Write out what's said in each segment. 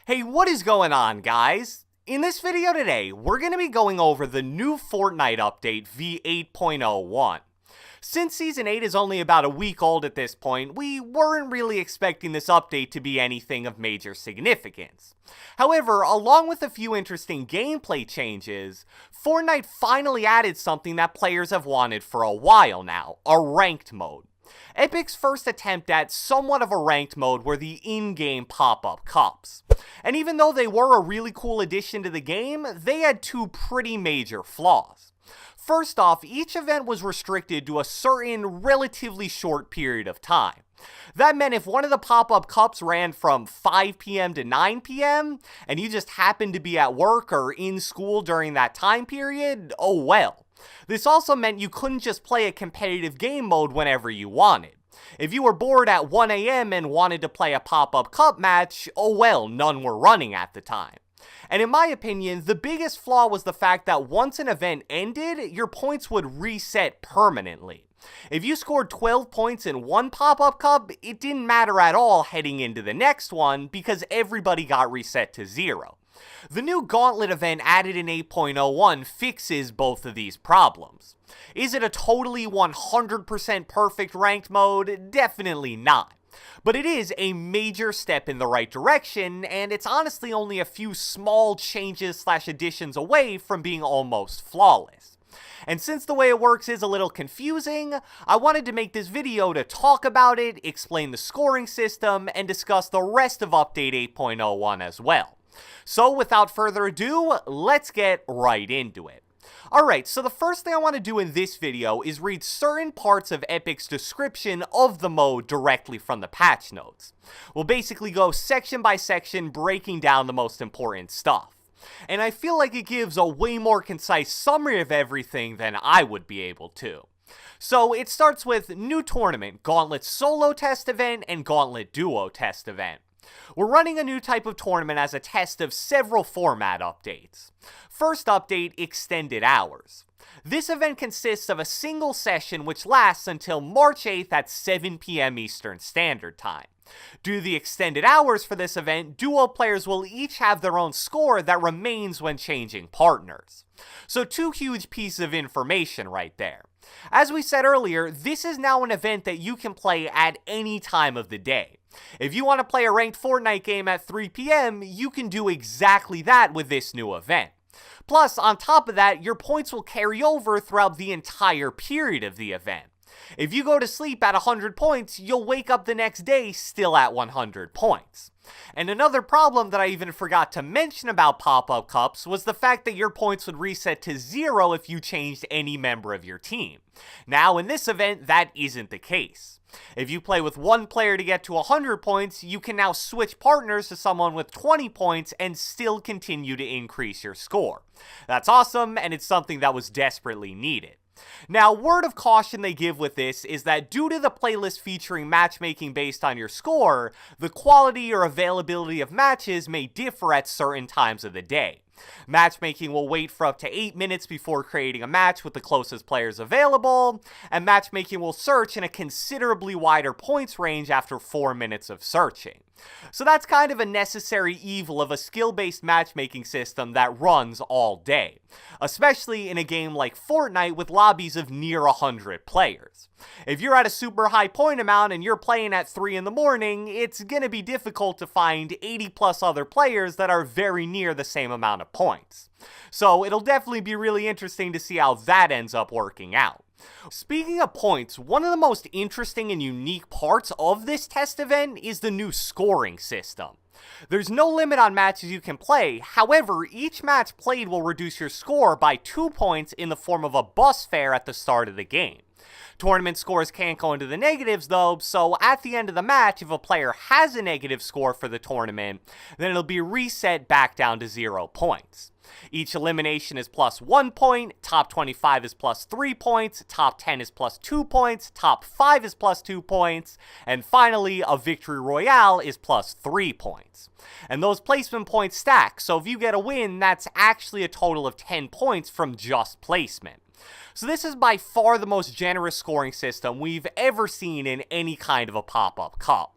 Hey, what is going on, guys? In this video today, we're going to be going over the new Fortnite update v8.01. Since Season 8 is only about a week old at this point, we weren't really expecting this update to be anything of major significance. However, along with a few interesting gameplay changes, Fortnite finally added something that players have wanted for a while now, a ranked mode. Epic's first attempt at somewhat of a ranked mode were the in-game pop-up cups. And even though they were a really cool addition to the game, they had two pretty major flaws. First off, each event was restricted to a certain relatively short period of time. That meant if one of the pop-up cups ran from 5 p.m. to 9 p.m., and you just happened to be at work or in school during that time period, oh well. This also meant you couldn't just play a competitive game mode whenever you wanted. If you were bored at 1 a.m. and wanted to play a pop-up cup match, oh well, none were running at the time. And in my opinion, the biggest flaw was the fact that once an event ended, your points would reset permanently. If you scored 12 points in one pop-up cup, it didn't matter at all heading into the next one because everybody got reset to 0. The new Gauntlet event added in 8.01 fixes both of these problems. Is it a totally 100% perfect ranked mode? Definitely not. But it is a major step in the right direction, and it's honestly only a few small changes/additions away from being almost flawless. And since the way it works is a little confusing, I wanted to make this video to talk about it, explain the scoring system, and discuss the rest of Update 8.01 as well. So without further ado, let's get right into it. Alright, so the first thing I want to do in this video is read certain parts of Epic's description of the mode directly from the patch notes. We'll basically go section by section breaking down the most important stuff. And I feel like it gives a way more concise summary of everything than I would be able to. So it starts with new tournament, Gauntlet solo test event, and Gauntlet duo test event. We're running a new type of tournament as a test of several format updates. First update, extended hours. This event consists of a single session which lasts until March 8th at 7 p.m. Eastern Standard Time. Due to the extended hours for this event, duo players will each have their own score that remains when changing partners. So two huge pieces of information right there. As we said earlier, this is now an event that you can play at any time of the day. If you want to play a ranked Fortnite game at 3 p.m., you can do exactly that with this new event. Plus, on top of that, your points will carry over throughout the entire period of the event. If you go to sleep at 100 points, you'll wake up the next day still at 100 points. And another problem that I even forgot to mention about pop-up cups was the fact that your points would reset to 0 if you changed any member of your team. Now, in this event, that isn't the case. If you play with one player to get to 100 points, you can now switch partners to someone with 20 points and still continue to increase your score. That's awesome, and it's something that was desperately needed. Now, word of caution they give with this is that due to the playlist featuring matchmaking based on your score, the quality or availability of matches may differ at certain times of the day. Matchmaking will wait for up to 8 minutes before creating a match with the closest players available, and matchmaking will search in a considerably wider points range after 4 minutes of searching. So that's kind of a necessary evil of a skill-based matchmaking system that runs all day, especially in a game like Fortnite with lobbies of near 100 players. If you're at a super high point amount and you're playing at 3 in the morning, it's gonna be difficult to find 80 plus other players that are very near the same amount of points. So it'll definitely be really interesting to see how that ends up working out. Speaking of points, one of the most interesting and unique parts of this test event is the new scoring system. There's no limit on matches you can play, however, each match played will reduce your score by 2 points in the form of a bus fare at the start of the game. Tournament scores can't go into the negatives though, so at the end of the match, if a player has a negative score for the tournament, then it'll be reset back down to 0 points. Each elimination is plus 1 point, top 25 is plus 3 points, top 10 is plus 2 points, top 5 is plus 2 points, and finally, a victory royale is plus 3 points. And those placement points stack, so if you get a win, that's actually a total of 10 points from just placement. So this is by far the most generous scoring system we've ever seen in any kind of a pop-up cup.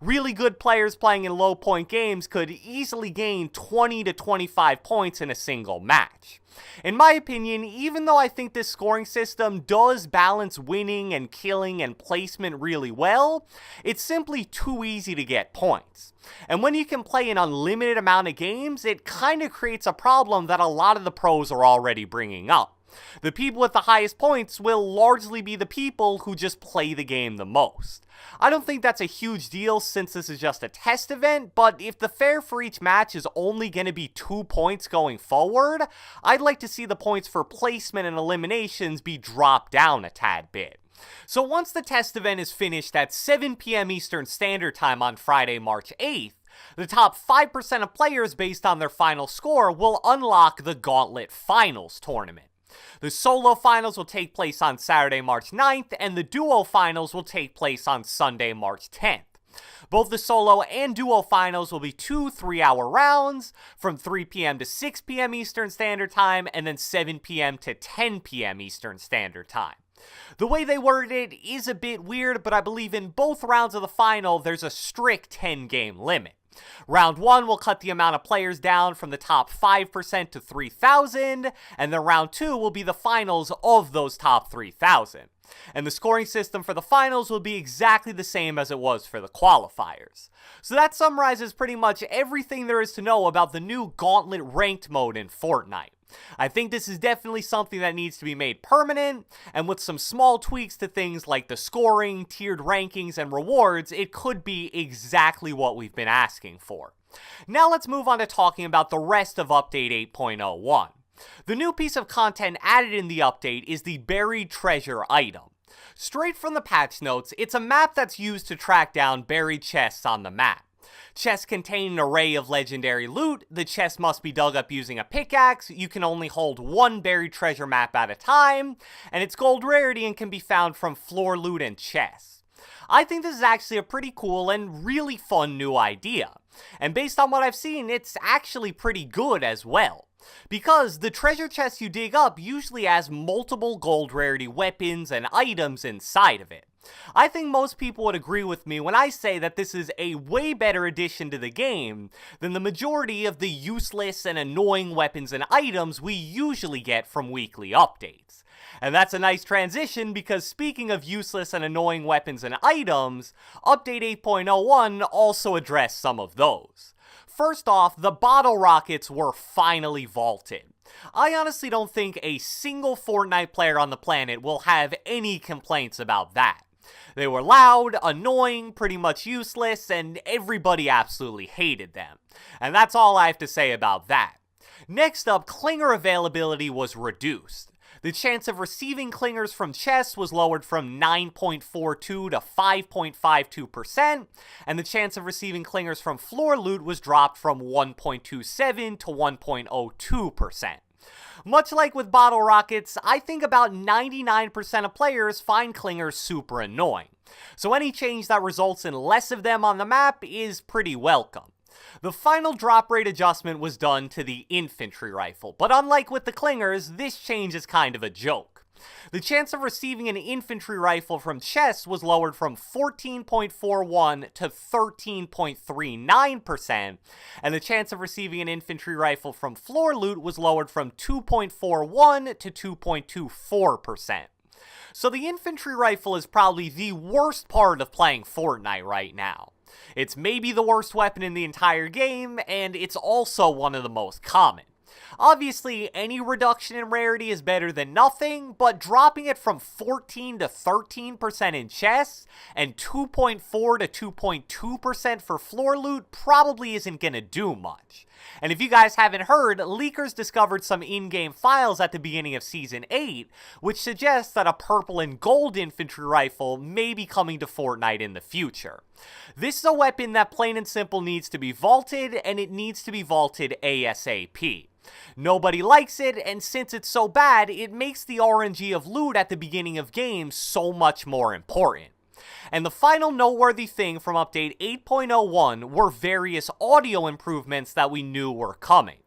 Really good players playing in low point games could easily gain 20 to 25 points in a single match. In my opinion, even though I think this scoring system does balance winning and killing and placement really well, it's simply too easy to get points. And when you can play an unlimited amount of games, it kind of creates a problem that a lot of the pros are already bringing up. The people with the highest points will largely be the people who just play the game the most. I don't think that's a huge deal since this is just a test event, but if the fair for each match is only going to be 2 points going forward, I'd like to see the points for placement and eliminations be dropped down a tad bit. So once the test event is finished at 7 p.m. Eastern Standard Time on Friday, March 8th, the top 5% of players based on their final score will unlock the Gauntlet Finals tournament. The solo finals will take place on Saturday, March 9th, and the duo finals will take place on Sunday, March 10th. Both the solo and duo finals will be 2 3-hour rounds from 3 p.m. to 6 p.m. Eastern Standard Time and then 7 p.m. to 10 p.m. Eastern Standard Time. The way they worded it is a bit weird, but I believe in both rounds of the final there's a strict 10-game limit. Round 1 will cut the amount of players down from the top 5% to 3,000, and then round 2 will be the finals of those top 3,000. And the scoring system for the finals will be exactly the same as it was for the qualifiers. So that summarizes pretty much everything there is to know about the new Gauntlet ranked mode in Fortnite. I think this is definitely something that needs to be made permanent, and with some small tweaks to things like the scoring, tiered rankings, and rewards, it could be exactly what we've been asking for. Now let's move on to talking about the rest of Update 8.01. The new piece of content added in the update is the Buried Treasure item. Straight from the patch notes, it's a map that's used to track down buried chests on the map. Chests contain an array of legendary loot, the chest must be dug up using a pickaxe, you can only hold one buried treasure map at a time, and it's gold rarity and can be found from floor loot and chests. I think this is actually a pretty cool and really fun new idea, and based on what I've seen, it's actually pretty good as well. Because the treasure chest you dig up usually has multiple gold rarity weapons and items inside of it. I think most people would agree with me when I say that this is a way better addition to the game than the majority of the useless and annoying weapons and items we usually get from weekly updates. And that's a nice transition because speaking of useless and annoying weapons and items, Update 8.01 also addressed some of those. First off, the bottle rockets were finally vaulted. I honestly don't think a single Fortnite player on the planet will have any complaints about that. They were loud, annoying, pretty much useless, and everybody absolutely hated them. And that's all I have to say about that. Next up, clinger availability was reduced. The chance of receiving clingers from chests was lowered from 9.42 to 5.52%, and the chance of receiving clingers from floor loot was dropped from 1.27 to 1.02%. Much like with bottle rockets, I think about 99% of players find clingers super annoying. So any change that results in less of them on the map is pretty welcome. The final drop rate adjustment was done to the infantry rifle, but unlike with the clingers, this change is kind of a joke. The chance of receiving an infantry rifle from chests was lowered from 14.41 to 13.39%, and the chance of receiving an infantry rifle from floor loot was lowered from 2.41 to 2.24%. So the infantry rifle is probably the worst part of playing Fortnite right now. It's maybe the worst weapon in the entire game, and it's also one of the most common. Obviously, any reduction in rarity is better than nothing, but dropping it from 14 to 13% in chests and 2.4 to 2.2% for floor loot probably isn't gonna do much. And if you guys haven't heard, leakers discovered some in-game files at the beginning of Season 8, which suggests that a purple and gold infantry rifle may be coming to Fortnite in the future. This is a weapon that plain and simple needs to be vaulted, and it needs to be vaulted ASAP. Nobody likes it, and since it's so bad, it makes the RNG of loot at the beginning of games so much more important. And the final noteworthy thing from Update 8.01 were various audio improvements that we knew were coming.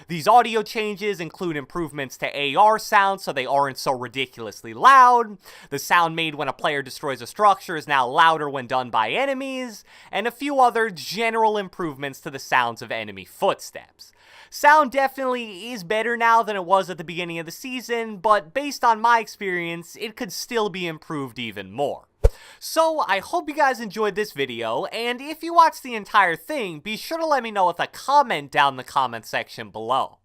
These audio changes include improvements to AR sounds so they aren't so ridiculously loud. The sound made when a player destroys a structure is now louder when done by enemies, and a few other general improvements to the sounds of enemy footsteps. Sound definitely is better now than it was at the beginning of the season, but based on my experience, it could still be improved even more. So, I hope you guys enjoyed this video, and if you watched the entire thing, be sure to let me know with a comment down in the comment section below.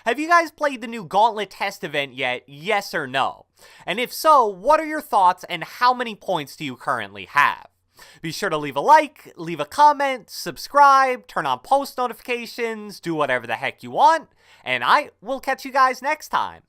Have you guys played the new Gauntlet test event yet, yes or no? And if so, what are your thoughts and how many points do you currently have? Be sure to leave a like, leave a comment, subscribe, turn on post notifications, do whatever the heck you want, and I will catch you guys next time.